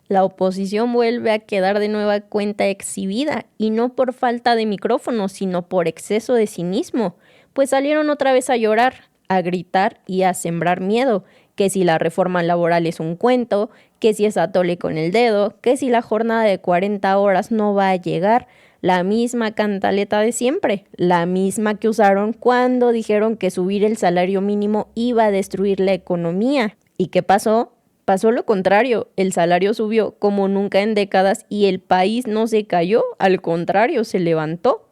La oposición vuelve a quedar de nueva cuenta exhibida, y no por falta de micrófono, sino por exceso de cinismo, pues salieron otra vez a llorar, a gritar y a sembrar miedo, que si la reforma laboral es un cuento, que si es atole con el dedo, que si la jornada de 40 horas no va a llegar, la misma cantaleta de siempre, la misma que usaron cuando dijeron que subir el salario mínimo iba a destruir la economía. ¿Y qué pasó? Pasó lo contrario, el salario subió como nunca en décadas y el país no se cayó, al contrario, se levantó.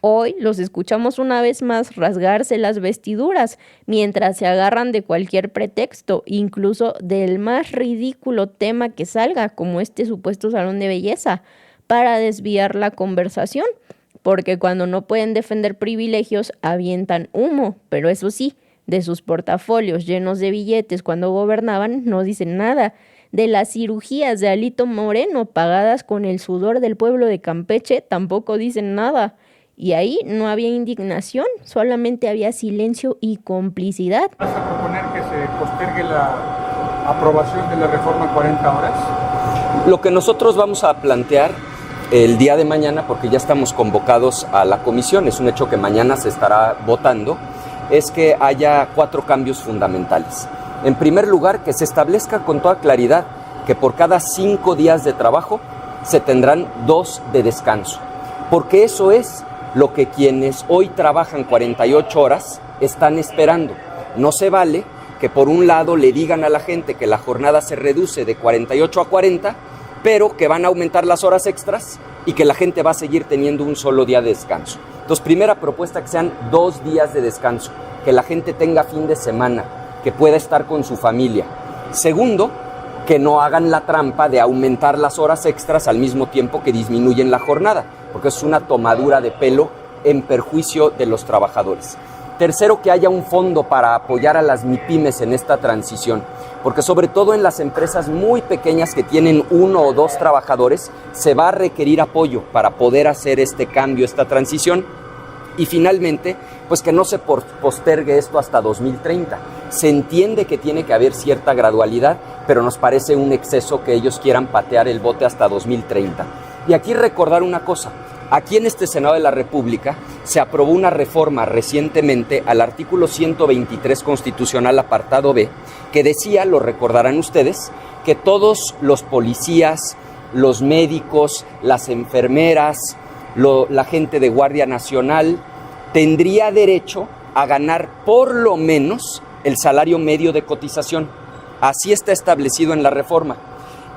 Hoy los escuchamos una vez más rasgarse las vestiduras mientras se agarran de cualquier pretexto, incluso del más ridículo tema que salga, como este supuesto salón de belleza, para desviar la conversación, porque cuando no pueden defender privilegios avientan humo, pero eso sí, de sus portafolios llenos de billetes cuando gobernaban no dicen nada. De las cirugías de Alito Moreno pagadas con el sudor del pueblo de Campeche tampoco dicen nada. Y ahí no había indignación, solamente había silencio y complicidad. ¿Vas a proponer que se postergue la aprobación de la reforma 40 horas? Lo que nosotros vamos a plantear el día de mañana, porque ya estamos convocados a la comisión, es un hecho que mañana se estará votando, es que haya 4 cambios fundamentales. En primer lugar, que se establezca con toda claridad que por cada 5 días de trabajo se tendrán 2 de descanso, porque eso es lo que quienes hoy trabajan 48 horas están esperando. No se vale que por un lado le digan a la gente que la jornada se reduce de 48 a 40, pero que van a aumentar las horas extras y que la gente va a seguir teniendo un solo día de descanso. Entonces, primera propuesta, que sean 2 días de descanso, que la gente tenga fin de semana, que pueda estar con su familia. Segundo, que no hagan la trampa de aumentar las horas extras al mismo tiempo que disminuyen la jornada, porque es una tomadura de pelo en perjuicio de los trabajadores. Tercero, que haya un fondo para apoyar a las MIPYMES en esta transición, porque sobre todo en las empresas muy pequeñas que tienen 1 o 2 trabajadores, se va a requerir apoyo para poder hacer este cambio, esta transición. Y finalmente, pues que no se postergue esto hasta 2030. Se entiende que tiene que haber cierta gradualidad, pero nos parece un exceso que ellos quieran patear el bote hasta 2030. Y aquí recordar una cosa. Aquí en este Senado de la República se aprobó una reforma recientemente al artículo 123 constitucional, apartado B, que decía, lo recordarán ustedes, que todos los policías, los médicos, las enfermeras, la gente de Guardia Nacional tendría derecho a ganar por lo menos el salario medio de cotización. Así está establecido en la reforma.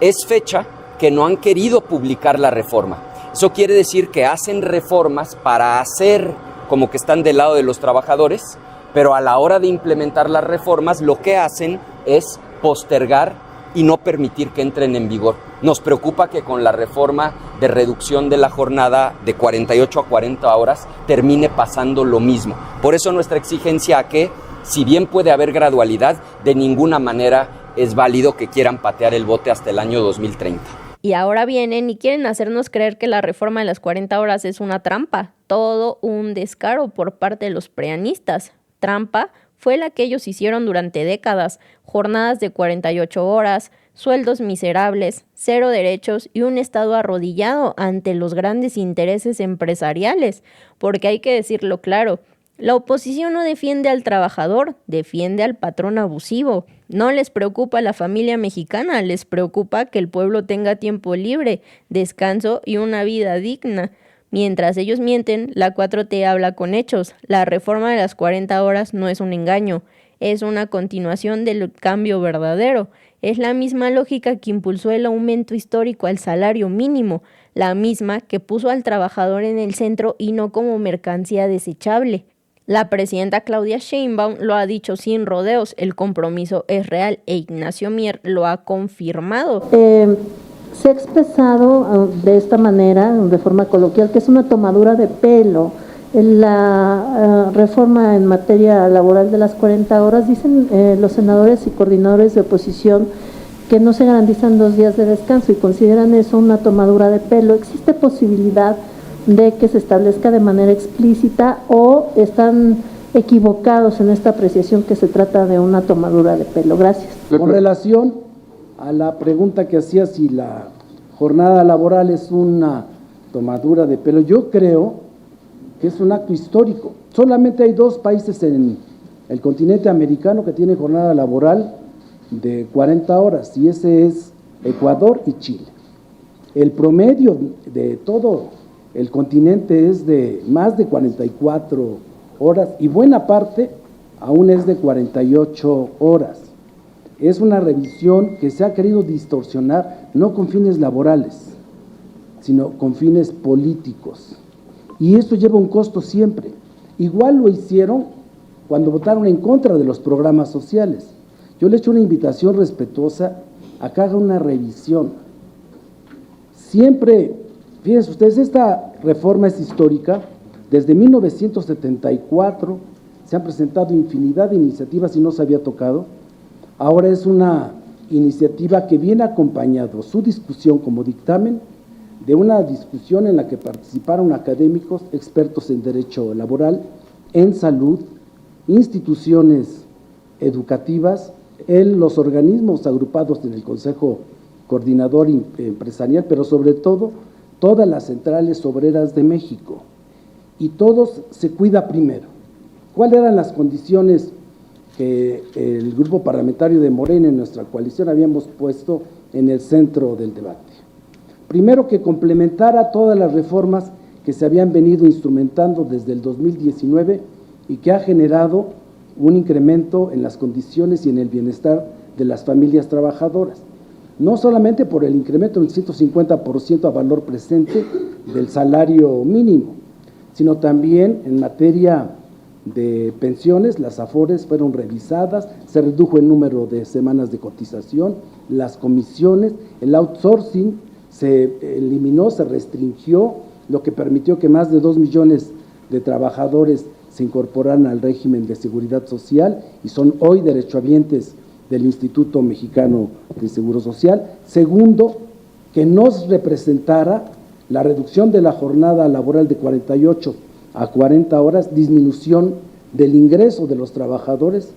Es fecha que no han querido publicar la reforma. Eso quiere decir que hacen reformas para hacer como que están del lado de los trabajadores, pero a la hora de implementar las reformas lo que hacen es postergar y no permitir que entren en vigor. Nos preocupa que con la reforma de reducción de la jornada de 48 a 40 horas termine pasando lo mismo. Por eso nuestra exigencia a que, si bien puede haber gradualidad, de ninguna manera es válido que quieran patear el bote hasta el año 2030. Y ahora vienen y quieren hacernos creer que la reforma de las 40 horas es una trampa. Todo un descaro por parte de los preanistas. Trampa fue la que ellos hicieron durante décadas. Jornadas de 48 horas, sueldos miserables, 0 derechos y un Estado arrodillado ante los grandes intereses empresariales. Porque hay que decirlo claro, la oposición no defiende al trabajador, defiende al patrón abusivo. No les preocupa la familia mexicana, les preocupa que el pueblo tenga tiempo libre, descanso y una vida digna. Mientras ellos mienten, la 4T habla con hechos. La reforma de las 40 horas no es un engaño, es una continuación del cambio verdadero. Es la misma lógica que impulsó el aumento histórico al salario mínimo, la misma que puso al trabajador en el centro y no como mercancía desechable. La presidenta Claudia Sheinbaum lo ha dicho sin rodeos, el compromiso es real e Ignacio Mier lo ha confirmado. Se ha expresado de esta manera, de forma coloquial, que es una tomadura de pelo. La reforma en materia laboral de las 40 horas, dicen los senadores y coordinadores de oposición que no se garantizan 2 días de descanso y consideran eso una tomadura de pelo. ¿Existe posibilidad de que se establezca de manera explícita o están equivocados en esta apreciación que se trata de una tomadura de pelo? Gracias. Con relación a la pregunta que hacía si la jornada laboral es una tomadura de pelo, yo creo que es un acto histórico. Solamente hay 2 países en el continente americano que tienen jornada laboral de 40 horas, y ese es Ecuador y Chile. El promedio de todo el continente es de más de 44 horas, y buena parte aún es de 48 horas. Es una revisión que se ha querido distorsionar, no con fines laborales, sino con fines políticos. Y esto lleva un costo siempre. Igual lo hicieron cuando votaron en contra de los programas sociales. Yo le he hecho una invitación respetuosa a que haga una revisión. Siempre, fíjense ustedes, esta reforma es histórica. Desde 1974 se han presentado infinidad de iniciativas y no se había tocado. Ahora es una iniciativa que viene acompañado su discusión como dictamen de una discusión en la que participaron académicos, expertos en derecho laboral, en salud, instituciones educativas, los organismos agrupados en el Consejo Coordinador Empresarial, pero sobre todo todas las centrales obreras de México. Y todos se cuida primero. ¿Cuáles eran las condiciones que el grupo parlamentario de Morena en nuestra coalición habíamos puesto en el centro del debate? Primero, que complementara todas las reformas que se habían venido instrumentando desde el 2019 y que ha generado un incremento en las condiciones y en el bienestar de las familias trabajadoras. No solamente por el incremento del 150% a valor presente del salario mínimo, sino también en materia de pensiones. Las AFORES fueron revisadas, se redujo el número de semanas de cotización, las comisiones, el outsourcing se eliminó, se restringió, lo que permitió que más de 2 millones de trabajadores se incorporaran al régimen de seguridad social y son hoy derechohabientes del Instituto Mexicano de Seguro Social. Segundo, que nos representara la reducción de la jornada laboral de 48 a 40 horas, disminución del ingreso de los trabajadores,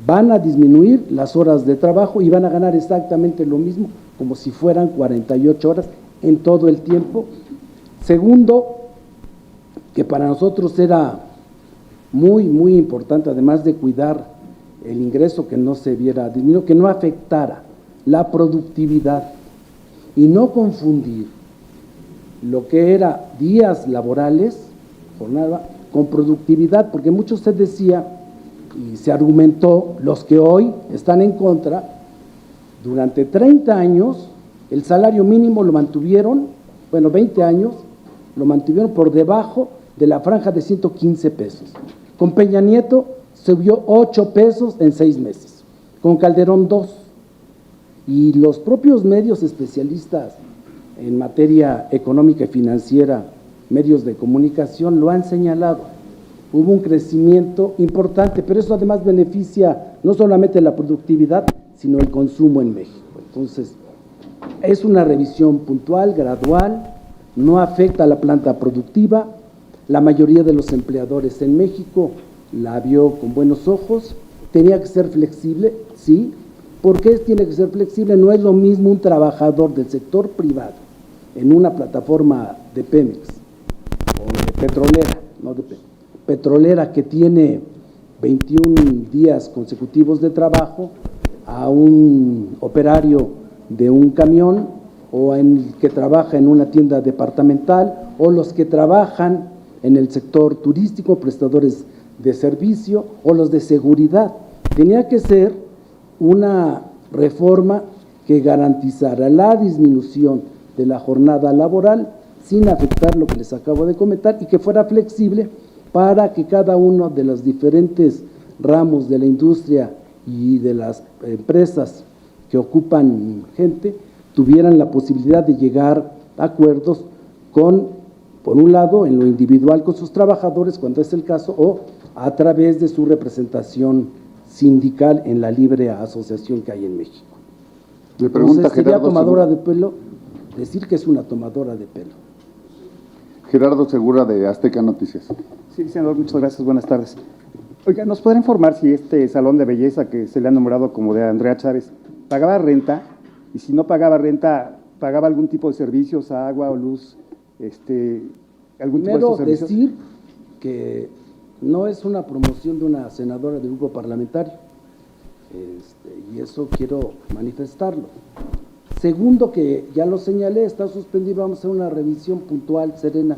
van a disminuir las horas de trabajo y van a ganar exactamente lo mismo, como si fueran 48 horas en todo el tiempo. Segundo, que para nosotros era muy, muy importante, además de cuidar el ingreso, que no se viera disminuido, que no afectara la productividad y no confundir lo que era días laborales, jornada, con productividad, porque mucho se decía y se argumentó, los que hoy están en contra, durante 30 años el salario mínimo lo mantuvieron, 20 años, lo mantuvieron por debajo de la franja de 115 pesos. Con Peña Nieto subió 8 pesos en 6 meses, con Calderón 2. Y los propios medios especialistas en materia económica y financiera, medios de comunicación, lo han señalado. Hubo un crecimiento importante, pero eso además beneficia no solamente la productividad, sino el consumo en México. Entonces, es una revisión puntual, gradual, no afecta a la planta productiva. La mayoría de los empleadores en México la vio con buenos ojos. Tenía que ser flexible, sí. ¿Por qué tiene que ser flexible? No es lo mismo un trabajador del sector privado en una plataforma de Pemex o de petrolera, no de Pemex, petrolera, que tiene 21 días consecutivos de trabajo, a un operario de un camión, o que trabaja en una tienda departamental, o los que trabajan en el sector turístico, prestadores de servicio, o los de seguridad. Tenía que ser una reforma que garantizara la disminución de la jornada laboral sin afectar lo que les acabo de comentar, y que fuera flexible para que cada uno de los diferentes ramos de la industria y de las empresas que ocupan gente tuvieran la posibilidad de llegar a acuerdos por un lado, en lo individual con sus trabajadores, cuando es el caso, o a través de su representación sindical en la libre asociación que hay en México. Le pregunta Entonces, sería Gerardo tomadora Segura. de pelo decir que es una tomadora de pelo. Gerardo Segura, de Azteca Noticias. Sí, senador, muchas gracias, buenas tardes. Oiga, ¿nos podrá informar si este salón de belleza que se le ha nombrado como de Andrea Chávez pagaba renta y si no pagaba renta, ¿pagaba algún tipo de servicios, agua o luz, algún tipo de estos servicios? Decir que no es una promoción de una senadora del grupo parlamentario, y eso quiero manifestarlo. Segundo, que ya lo señalé, está suspendido, vamos a hacer una revisión puntual, serena,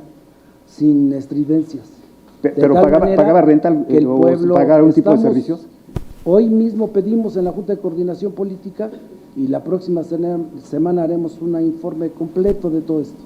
sin estridencias. ¿Pero pagaba renta o pagaba algún tipo de servicios? Hoy mismo pedimos en la Junta de Coordinación Política y la próxima semana haremos un informe completo de todo esto.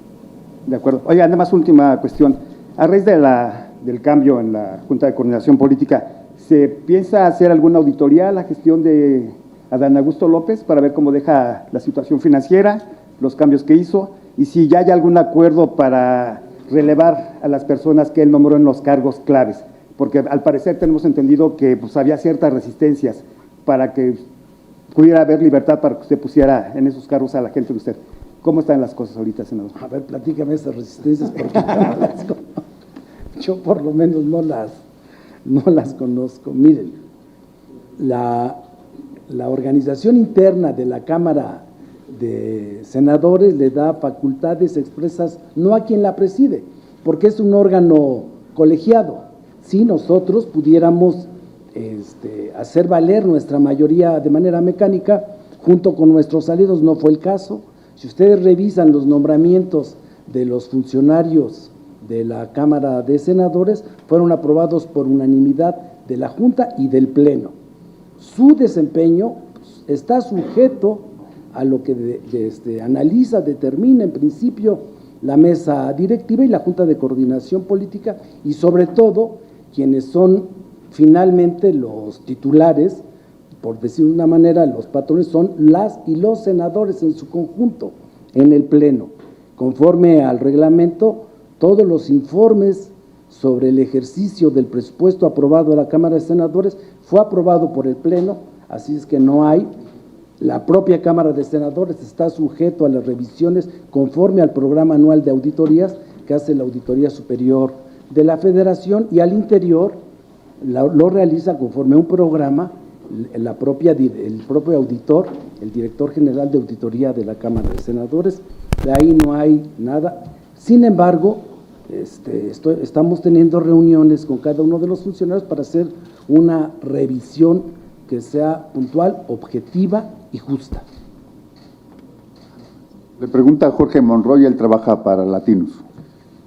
De acuerdo. Oiga, nada más última cuestión. A raíz del cambio en la Junta de Coordinación Política, ¿se piensa hacer alguna auditoría a la gestión de Adán Augusto López para ver cómo deja la situación financiera, los cambios que hizo, y si ya hay algún acuerdo para relevar a las personas que él nombró en los cargos claves? Porque al parecer tenemos entendido que pues, había ciertas resistencias para que pudiera haber libertad para que usted pusiera en esos cargos a la gente de usted. ¿Cómo están las cosas ahorita, senador? A ver, platícame esas resistencias porque yo no las conozco. Yo por lo menos no las conozco. Miren, la organización interna de la Cámara de Senadores le da facultades expresas no a quien la preside, porque es un órgano colegiado. Si nosotros pudiéramos hacer valer nuestra mayoría de manera mecánica, junto con nuestros aliados, no fue el caso. Si ustedes revisan los nombramientos de los funcionarios de la Cámara de Senadores, fueron aprobados por unanimidad de la Junta y del Pleno. Su desempeño está sujeto a lo que analiza, determina en principio la mesa directiva y la Junta de Coordinación Política, y sobre todo quienes son finalmente los titulares, por decir de una manera, los patrones son las y los senadores en su conjunto en el Pleno. Conforme al reglamento, todos los informes sobre el ejercicio del presupuesto aprobado a la Cámara de Senadores fue aprobado por el Pleno, así es que no hay. La propia Cámara de Senadores está sujeto a las revisiones conforme al programa anual de auditorías que hace la Auditoría Superior de la Federación, y al interior lo realiza conforme a un programa el propio auditor, el director general de auditoría de la Cámara de Senadores. De ahí no hay nada. Sin embargo, estamos teniendo reuniones con cada uno de los funcionarios para hacer una revisión que sea puntual, objetiva y justa. Le pregunta Jorge Monroy, él trabaja para Latinos.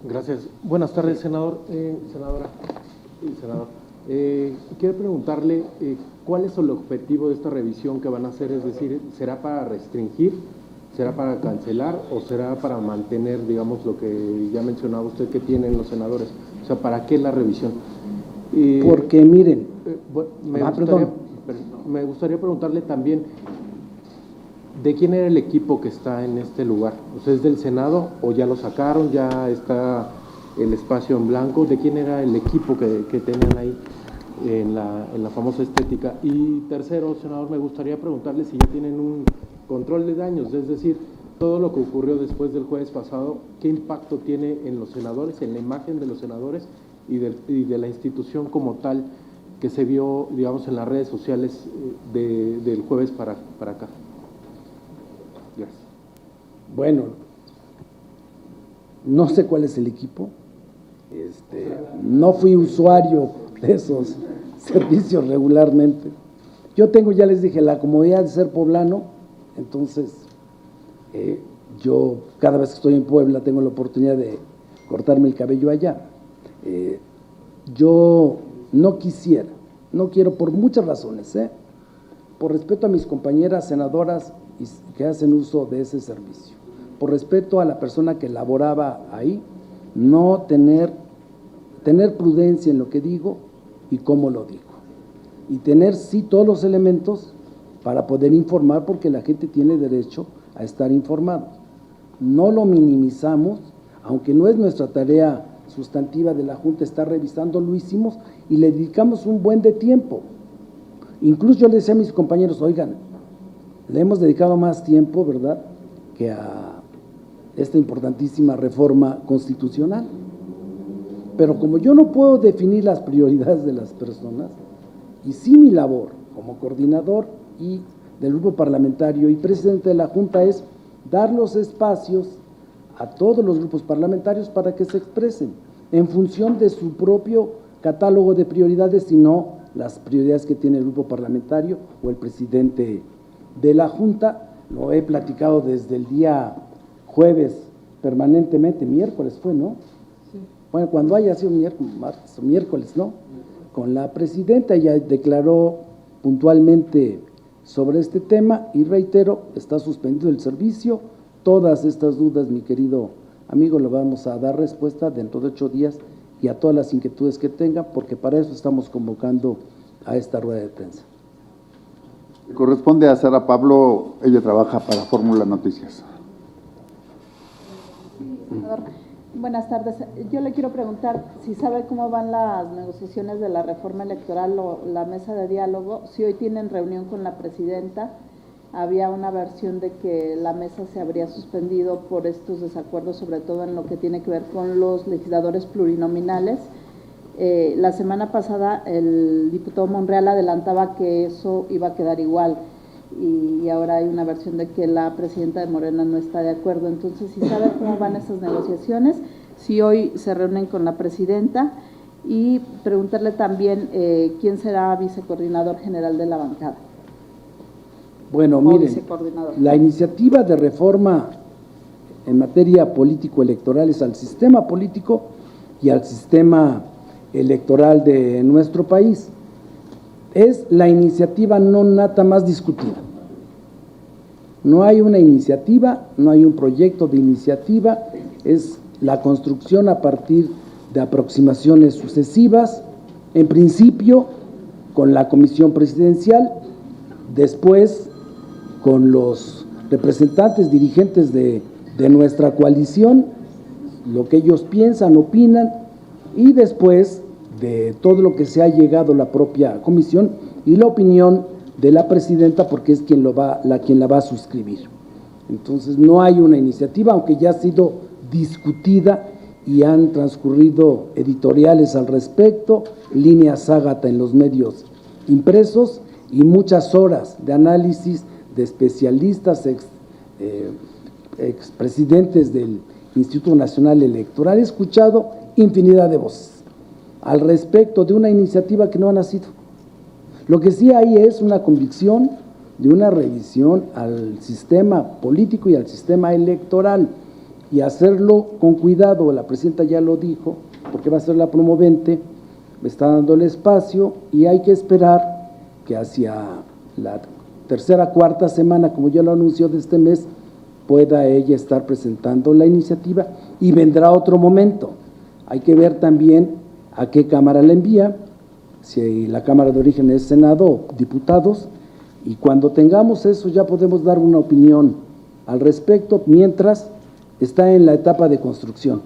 Gracias. Buenas tardes, senadora y senador. Quiero preguntarle cuál es el objetivo de esta revisión que van a hacer, es decir, ¿será para restringir, será para cancelar o será para mantener, digamos, lo que ya mencionaba usted que tienen los senadores? O sea, ¿para qué la revisión? Porque miren, me gustaría preguntarle también, ¿de quién era el equipo que está en este lugar? O sea, ¿es del Senado o ya lo sacaron, ya está el espacio en blanco? ¿De quién era el equipo que tenían ahí en la famosa estética? Y tercero, senador, me gustaría preguntarle si ya tienen un control de daños, es decir, todo lo que ocurrió después del jueves pasado, ¿qué impacto tiene en los senadores, en la imagen de los senadores y de la institución como tal que se vio, digamos, en las redes sociales del jueves para acá? Gracias. Bueno, no sé cuál es el equipo, no fui usuario de esos servicios regularmente. Yo tengo, ya les dije, la comodidad de ser poblano, entonces yo cada vez que estoy en Puebla tengo la oportunidad de cortarme el cabello allá. Yo no quiero por muchas razones, por respeto a mis compañeras senadoras que hacen uso de ese servicio, por respeto a la persona que laboraba ahí, no tener prudencia en lo que digo y cómo lo digo, y tener sí todos los elementos para poder informar, porque la gente tiene derecho a estar informado. No lo minimizamos, aunque no es nuestra tarea sustantiva de la Junta estar revisando, lo hicimos y le dedicamos un buen de tiempo. Incluso yo le decía a mis compañeros, oigan, le hemos dedicado más tiempo, ¿verdad?, que a esta importantísima reforma constitucional. Pero como yo no puedo definir las prioridades de las personas, y sí mi labor como coordinador y del grupo parlamentario y presidente de la Junta es dar los espacios a todos los grupos parlamentarios para que se expresen en función de su propio catálogo de prioridades y no las prioridades que tiene el grupo parlamentario o el presidente de la Junta. Lo he platicado desde el día jueves permanentemente, miércoles fue, ¿no? Sí. Bueno, cuando haya sido miércoles, martes o miércoles, ¿no? Con la presidenta, ella declaró puntualmente sobre este tema y reitero, está suspendido el servicio. Todas estas dudas, mi querido amigo, le vamos a dar respuesta dentro de 8 días y a todas las inquietudes que tenga, porque para eso estamos convocando a esta rueda de prensa. Le corresponde a Sara Pablo, ella trabaja para Fórmula Noticias. Buenas tardes. Yo le quiero preguntar si sabe cómo van las negociaciones de la reforma electoral o la mesa de diálogo, si hoy tienen reunión con la presidenta. Había una versión de que la mesa se habría suspendido por estos desacuerdos, sobre todo en lo que tiene que ver con los legisladores plurinominales. La semana pasada el diputado Monreal adelantaba que eso iba a quedar igual y ahora hay una versión de que la presidenta de Morena no está de acuerdo. Entonces, si sabe cómo van esas negociaciones, si hoy se reúnen con la presidenta, y preguntarle también quién será vicecoordinador general de la bancada. Bueno, miren, la iniciativa de reforma en materia político-electoral es al sistema político y al sistema electoral de nuestro país. Es la iniciativa no nata más discutida. No hay una iniciativa, no hay un proyecto de iniciativa, es la construcción a partir de aproximaciones sucesivas, en principio con la comisión presidencial, después con los representantes dirigentes de nuestra coalición, lo que ellos piensan, opinan, y después de todo lo que se ha llegado a la propia comisión y la opinión de la presidenta, porque es quien la va a suscribir. Entonces no hay una iniciativa, aunque ya ha sido discutida y han transcurrido editoriales al respecto, líneas Ágata en los medios impresos y muchas horas de análisis de especialistas, expresidentes del Instituto Nacional Electoral. He escuchado infinidad de voces al respecto de una iniciativa que no ha nacido. Lo que sí hay es una convicción de una revisión al sistema político y al sistema electoral, y hacerlo con cuidado. La presidenta ya lo dijo, porque va a ser la promovente, me está dando el espacio, y hay que esperar que hacia la tercera, cuarta semana, como ya lo anunció, de este mes, pueda ella estar presentando la iniciativa, y vendrá otro momento. Hay que ver también a qué Cámara la envía, si la Cámara de origen es Senado o diputados, y cuando tengamos eso ya podemos dar una opinión al respecto, mientras está en la etapa de construcción.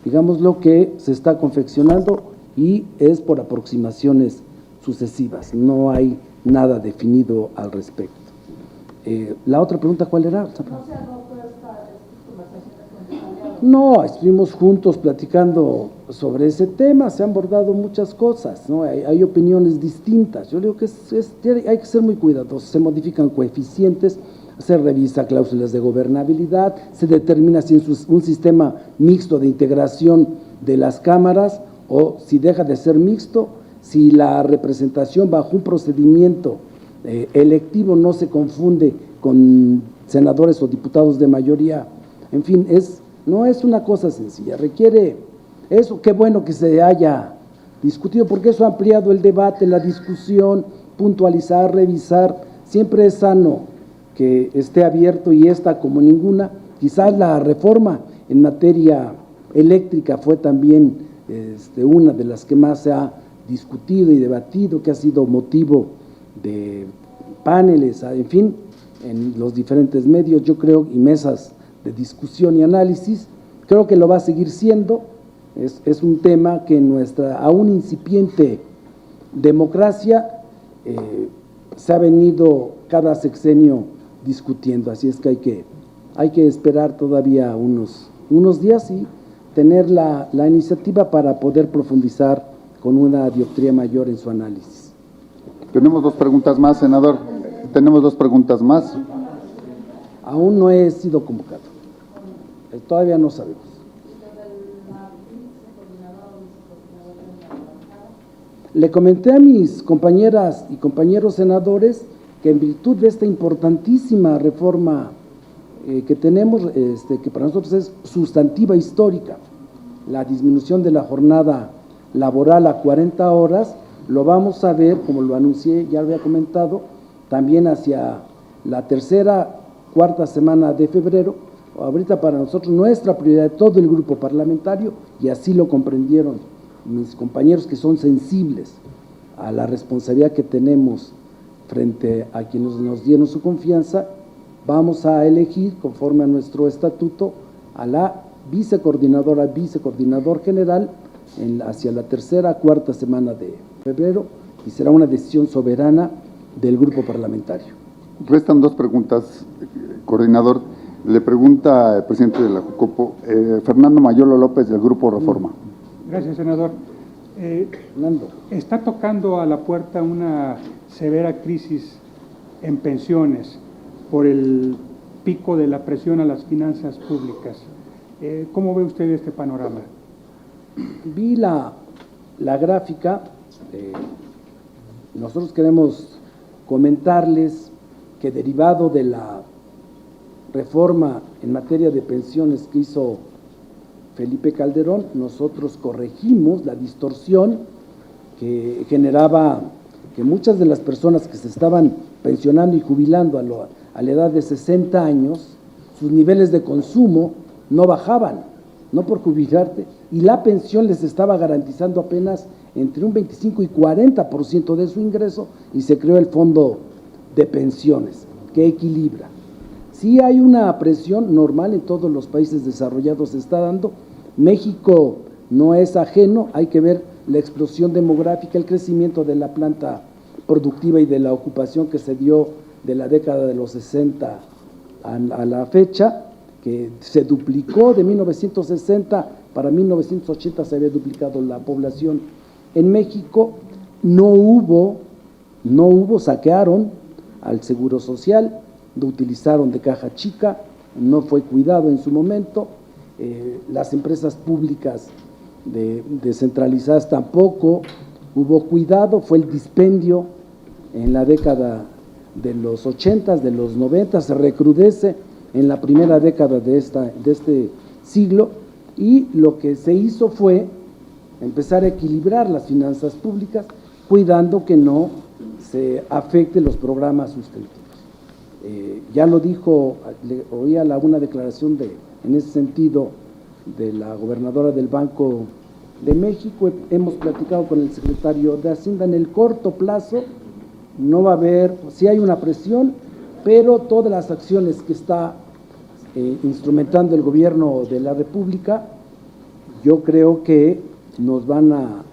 Digamos lo que se está confeccionando y es por aproximaciones sucesivas, no hay nada definido al respecto. La otra pregunta, ¿cuál era? ¿No se han roto estas conversaciones? No, estuvimos juntos platicando sobre ese tema, se han abordado muchas cosas, ¿no? Hay opiniones distintas. Yo digo que hay que ser muy cuidadosos, se modifican coeficientes, se revisa cláusulas de gobernabilidad, se determina si es un sistema mixto de integración de las cámaras o si deja de ser mixto, si la representación bajo un procedimiento electivo no se confunde con senadores o diputados de mayoría. En fin, no es una cosa sencilla, requiere eso. Qué bueno que se haya discutido, porque eso ha ampliado el debate, la discusión, puntualizar, revisar. Siempre es sano que esté abierto, y esta como ninguna. Quizás la reforma en materia eléctrica fue también una de las que más se ha discutido y debatido, que ha sido motivo de paneles, en fin, en los diferentes medios, yo creo, y mesas de discusión y análisis. Creo que lo va a seguir siendo. Es un tema que en nuestra aún incipiente democracia se ha venido cada sexenio discutiendo, así es que hay que esperar todavía unos días y tener la iniciativa para poder profundizar con una dioptría mayor en su análisis. Tenemos 2 preguntas más, senador. Tenemos 2 preguntas más. Aún no he sido convocado. Todavía no sabemos. Le comenté a mis compañeras y compañeros senadores que en virtud de esta importantísima reforma que tenemos, que para nosotros es sustantiva histórica, la disminución de la jornada laboral a 40 horas, lo vamos a ver, como lo anuncié, ya lo había comentado, también hacia la tercera, cuarta semana de febrero. Ahorita para nosotros nuestra prioridad de todo el grupo parlamentario, y así lo comprendieron mis compañeros que son sensibles a la responsabilidad que tenemos frente a quienes nos dieron su confianza, vamos a elegir, conforme a nuestro estatuto, a la vicecoordinador general hacia la tercera, cuarta semana de febrero, y será una decisión soberana del grupo parlamentario. Restan 2 preguntas, coordinador. Le pregunta el presidente de la Jucopo, Fernando Mayolo López, del Grupo Reforma. Gracias, senador. Está tocando a la puerta una severa crisis en pensiones por el pico de la presión a las finanzas públicas. ¿Cómo ve usted este panorama? Vi la gráfica. Nosotros queremos comentarles que derivado de la reforma en materia de pensiones que hizo Felipe Calderón, nosotros corregimos la distorsión que generaba que muchas de las personas que se estaban pensionando y jubilando a la edad de 60 años, sus niveles de consumo no bajaban, no por jubilarte, y la pensión les estaba garantizando apenas entre un 25 y 40% de su ingreso, y se creó el fondo de pensiones, que equilibra. Sí hay una presión normal en todos los países desarrollados, se está dando. México no es ajeno, hay que ver la explosión demográfica, el crecimiento de la planta productiva y de la ocupación que se dio de la década de los 60 a la fecha, que se duplicó de 1960 para 1980, se había duplicado la población en México. No hubo, saquearon al Seguro Social, lo utilizaron de caja chica, no fue cuidado en su momento, las empresas públicas descentralizadas tampoco hubo cuidado, fue el dispendio en la década de los 80, de los 90, se recrudece en la primera década de este siglo, y lo que se hizo fue empezar a equilibrar las finanzas públicas, cuidando que no se afecten los programas sustentivos. Ya lo dijo, oía una declaración en ese sentido de la gobernadora del Banco de México. Hemos platicado con el secretario de Hacienda. En el corto plazo no va a haber, sí hay una presión, pero todas las acciones que está instrumentando el gobierno de la República, yo creo que nos van a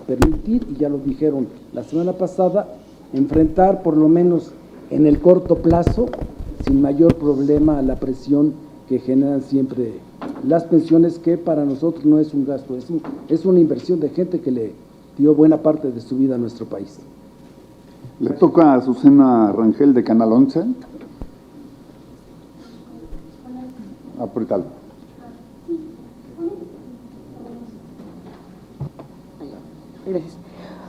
permitir, y ya lo dijeron la semana pasada, enfrentar por lo menos en el corto plazo, sin mayor problema, la presión que generan siempre las pensiones, que para nosotros no es un gasto, es una inversión de gente que le dio buena parte de su vida a nuestro país. Le toca a Azucena Rangel, de Canal 11. Apretalo. Gracias.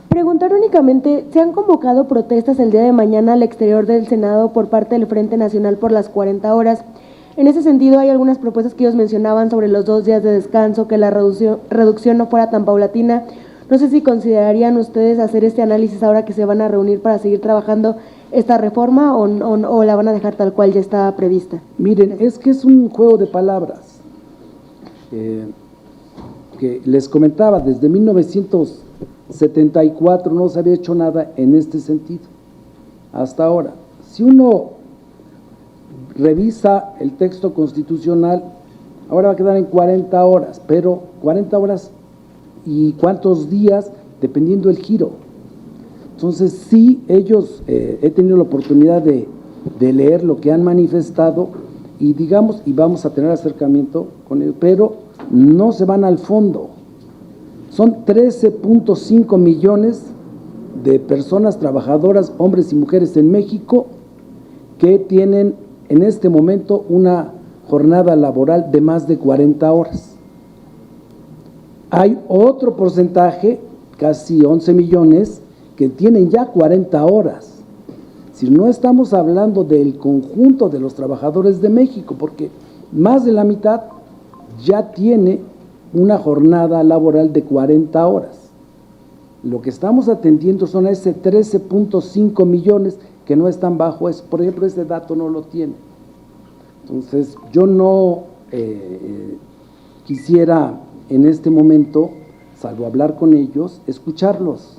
Preguntar únicamente, ¿se han convocado protestas el día de mañana al exterior del Senado por parte del Frente Nacional por las 40 horas? En ese sentido, hay algunas propuestas que ellos mencionaban sobre los 2 días de descanso, que la reducción no fuera tan paulatina. No sé si considerarían ustedes hacer este análisis ahora que se van a reunir para seguir trabajando esta reforma o la van a dejar tal cual ya está prevista. Miren, es que es un juego de palabras. Que les comentaba, desde 1974 no se había hecho nada en este sentido, hasta ahora. Si uno revisa el texto constitucional, ahora va a quedar en 40 horas, pero 40 horas y cuántos días, dependiendo del giro. Entonces, sí, ellos, he tenido la oportunidad de leer lo que han manifestado, y digamos, y vamos a tener acercamiento con ellos, pero no se van al fondo. Son 13.5 millones de personas trabajadoras, hombres y mujeres en México, que tienen en este momento una jornada laboral de más de 40 horas. Hay otro porcentaje, casi 11 millones, que tienen ya 40 horas. Si no estamos hablando del conjunto de los trabajadores de México, porque más de la mitad ya tiene una jornada laboral de 40 horas. Lo que estamos atendiendo son a ese 13.5 millones que no están bajo eso. Por ejemplo, ese dato no lo tiene. Entonces, yo no quisiera en este momento, salvo hablar con ellos, escucharlos,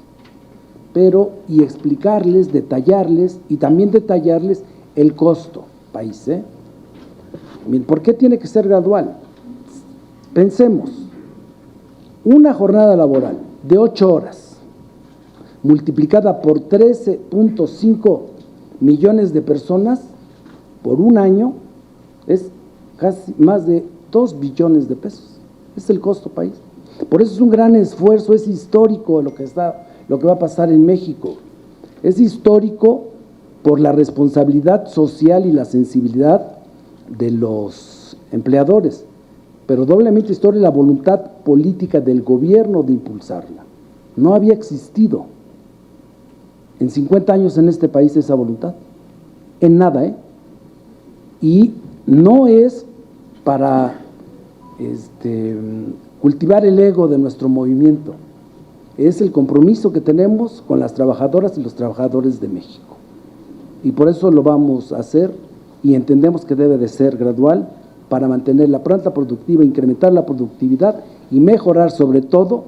pero y explicarles, detallarles y también detallarles el costo país. ¿Por qué tiene que ser gradual? Pensemos, una jornada laboral de 8 horas multiplicada por 13.5 millones de personas por un año es casi más de 2 billones de pesos. Es el costo país. Por eso es un gran esfuerzo, es histórico lo que va a pasar en México. Es histórico por la responsabilidad social y la sensibilidad de los empleadores, pero doblemente histórica la voluntad política del gobierno de impulsarla. No había existido en 50 años en este país esa voluntad, en nada, y no es para cultivar el ego de nuestro movimiento, es el compromiso que tenemos con las trabajadoras y los trabajadores de México, y por eso lo vamos a hacer, y entendemos que debe de ser gradual para mantener la planta productiva, incrementar la productividad y mejorar sobre todo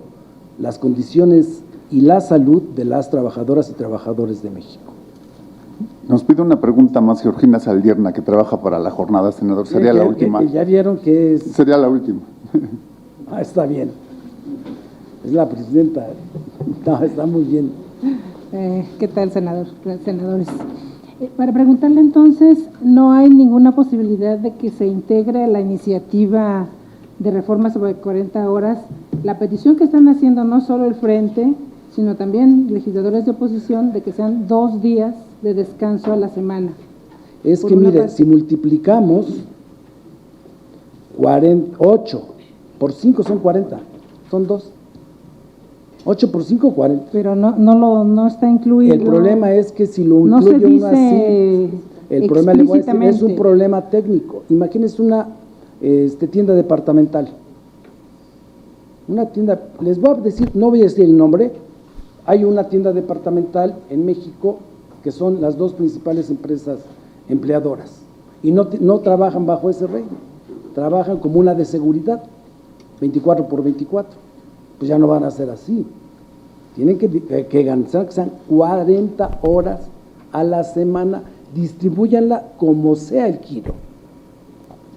las condiciones y la salud de las trabajadoras y trabajadores de México. Nos pide una pregunta más Georgina Saldierna, que trabaja para la jornada, senador. Sería la última. Ya vieron que es... Sería la última. Está bien. Es la presidenta. No, está muy bien. ¿Qué tal, senadores? Para preguntarle entonces, ¿no hay ninguna posibilidad de que se integre a la iniciativa de reforma sobre 40 horas la petición que están haciendo no solo el Frente, sino también legisladores de oposición, de que sean 2 días de descanso a la semana? Es que mire, si multiplicamos 8 por 5 son 40, son 2. 8 por 5, 40. Pero no está incluido. El problema es que si lo incluye uno así, el problema, le voy a decir, es un problema técnico. Imagínense una tienda departamental. Una tienda, les voy a decir, no voy a decir el nombre, hay una tienda departamental en México que son las 2 principales empresas empleadoras y no trabajan bajo ese régimen, trabajan como una de seguridad, 24 por 24, pues ya no van a ser así, tienen que ganar, que sean 40 horas a la semana, distribúyanla como sea el kilo.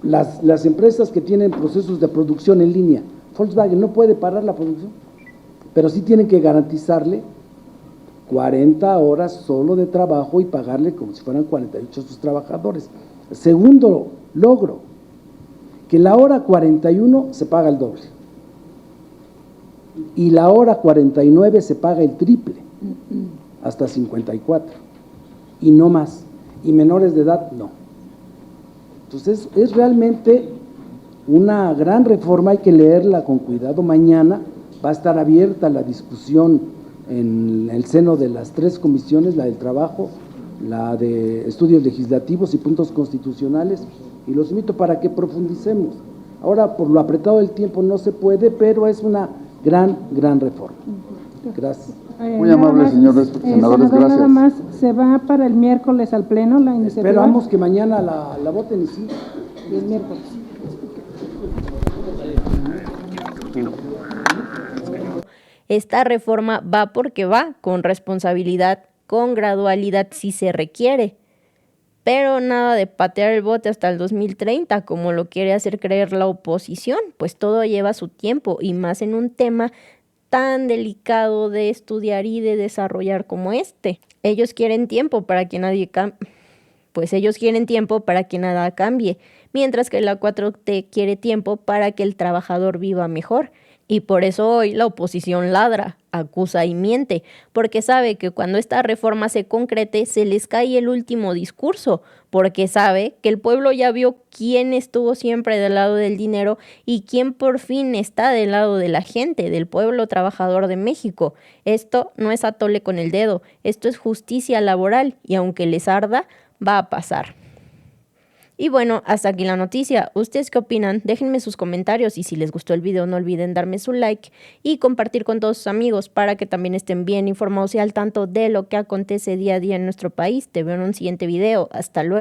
Las empresas que tienen procesos de producción en línea, Volkswagen no puede parar la producción, pero sí tienen que garantizarle 40 horas solo de trabajo y pagarle como si fueran 48 a sus trabajadores. Segundo logro, que la hora 41 se paga el doble y la hora 49 se paga el triple, hasta 54, y no más, y menores de edad no. Entonces es realmente una gran reforma, hay que leerla con cuidado. Mañana va a estar abierta la discusión en el seno de las 3 comisiones, la del trabajo, la de estudios legislativos y puntos constitucionales, y los invito para que profundicemos. Ahora, por lo apretado del tiempo no se puede, pero es una gran reforma. Gracias. Muy amable, señores senadores, gracias. Nada más, ¿se va para el miércoles al pleno la iniciativa? Esperamos que mañana la voten y sí. Y el miércoles. Esta reforma va porque va, con responsabilidad, con gradualidad si se requiere, pero nada de patear el bote hasta el 2030, como lo quiere hacer creer la oposición, pues todo lleva su tiempo, y más en un tema tan delicado de estudiar y de desarrollar como este. Ellos quieren tiempo para que nadie nada cambie, mientras que la 4T quiere tiempo para que el trabajador viva mejor. Y por eso hoy la oposición ladra, acusa y miente, porque sabe que cuando esta reforma se concrete se les cae el último discurso, porque sabe que el pueblo ya vio quién estuvo siempre del lado del dinero y quién por fin está del lado de la gente, del pueblo trabajador de México. Esto no es atole con el dedo, esto es justicia laboral y aunque les arda, va a pasar. Y bueno, hasta aquí la noticia. ¿Ustedes qué opinan? Déjenme sus comentarios y si les gustó el video no olviden darme su like y compartir con todos sus amigos para que también estén bien informados y al tanto de lo que acontece día a día en nuestro país. Te veo en un siguiente video. Hasta luego.